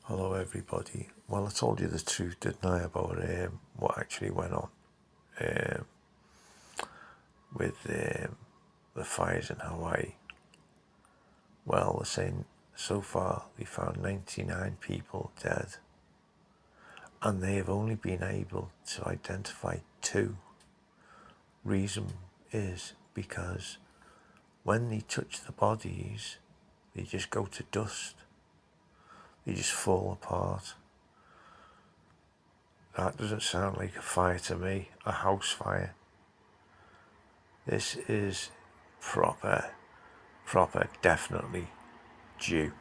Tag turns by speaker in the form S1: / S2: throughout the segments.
S1: Hello everybody. Well, I told you the truth, didn't I, about what actually went on um, with the fires in Hawaii. Well, they're saying so far they found 99 people dead, and they have only been able to identify 2. Reason is because when they touch the bodies, they just go to dust. They just fall apart. That doesn't sound like a fire to me, a house fire. This is proper, definitely due.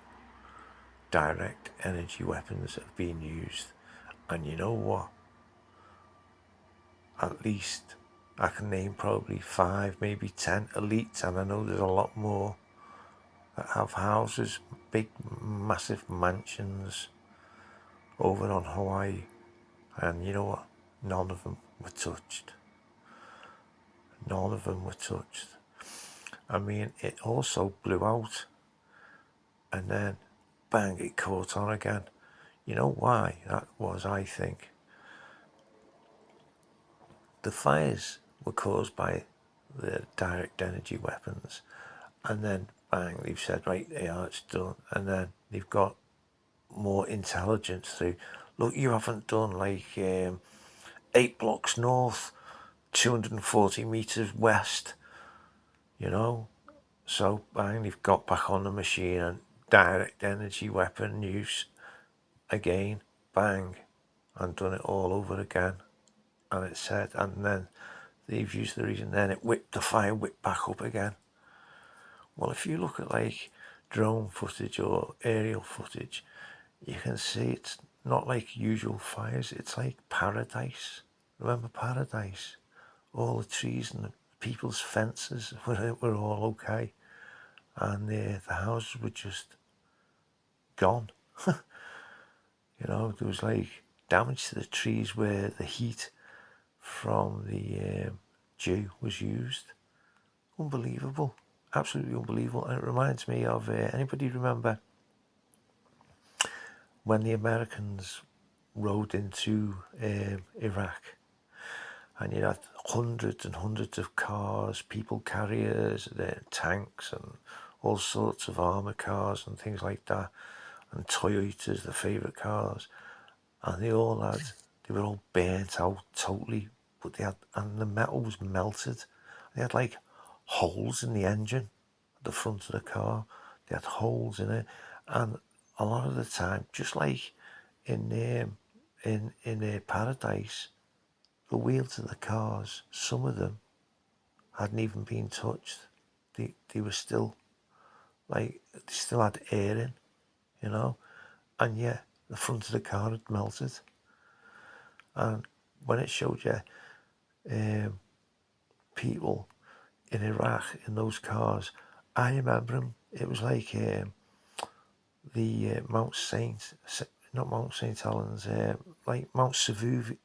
S1: Direct energy weapons have been used. And you know what? At least I can name probably 5, maybe 10 elites, and I know there's a lot more that have houses, big, massive mansions over on Hawaii. And you know what? None of them were touched. None of them were touched. I mean, it also blew out, and then bang, it caught on again. You know why that was, I think? The fires were caused by the direct energy weapons, and then bang, they've said, right, it's done. And then they've got more intelligence through, look, you haven't done like 8 blocks north, 240 meters west, you know. So bang, they've got back on the machine, and direct energy weapon use again, bang, and done it all over again. And it said, and then they've used the reason, then the fire whipped back up again. Well, if you look at like drone footage or aerial footage, you can see it's not like usual fires. It's like paradise. Remember paradise? All the trees and the people's fences were all okay, and the houses were just gone. You know, there was like damage to the trees where the heat from the dew was used. Unbelievable, absolutely unbelievable. And it reminds me of anybody remember when the Americans rode into Iraq, and you had hundreds and hundreds of cars, people carriers, tanks, and all sorts of armor cars and things like that, and Toyotas, the favorite cars, and they were all burnt out totally, but and the metal was melted. They had like holes in the engine at the front of the car. They had holes in it, and a lot of the time, just like in Paradise, the wheels of the cars, some of them hadn't even been touched. They were still like, they still had air in, you know, and yet the front of the car had melted. And when it showed you people in Iraq in those cars, I remember them. It was like the not Mount St. Helens, like Mount Sevuvius,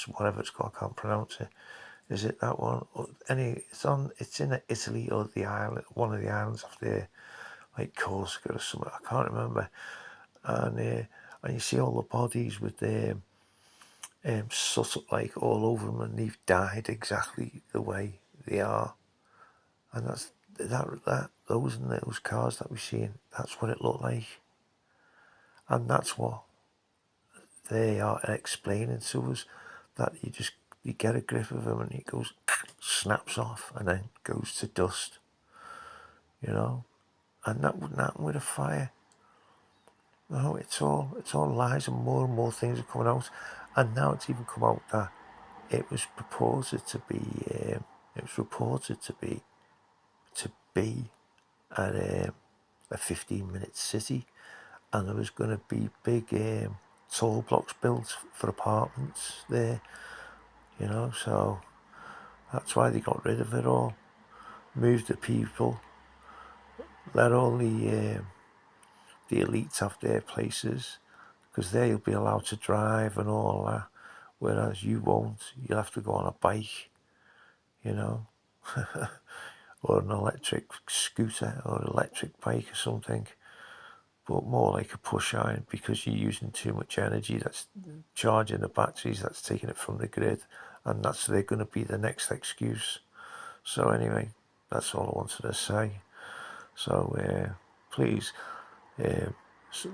S1: whatever it's called, I can't pronounce it. Is it that one? It's in Italy, or the island, one of the islands off there, like Corsica or something, I can't remember. And you see all the bodies with their soot like all over them, and they've died exactly the way they are. And those cars that we're seeing, that's what it looked like. And that's what they are explaining to us, that you get a grip of them and it goes, snaps off, and then goes to dust, you know. And that wouldn't happen with a fire. No, it's all lies, and more things are coming out. And now it's even come out that it was reported to be at a 15-minute city, and there was going to be big tall blocks built for apartments there, you know. So that's why they got rid of it all, moved the people, let all the elites have their places, because they'll be allowed to drive and all that, whereas you won't. You'll have to go on a bike, you know, or an electric scooter or electric bike or something. but more like a push iron, because you're using too much energy that's charging the batteries, that's taking it from the grid, and they're going to be the next excuse. So anyway, that's all I wanted to say. So please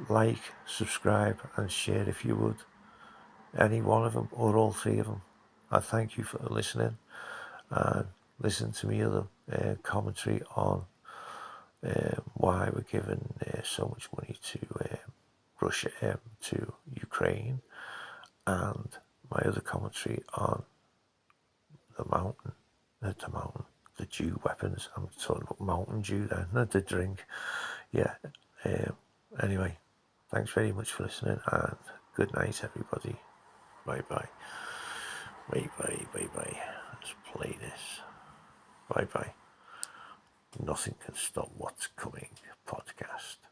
S1: like, subscribe and share if you would, any one of them or all three of them. I thank you for listening, and listen to me other commentary on why we're giving so much money to Russia, to Ukraine, and my other commentary on the Dew weapons. I'm talking about Mountain Dew then, not the drink. Yeah. Anyway, thanks very much for listening, and good night, everybody. Bye bye. Bye bye. Bye bye. Let's play this. Bye bye. Nothing can stop what's coming podcast.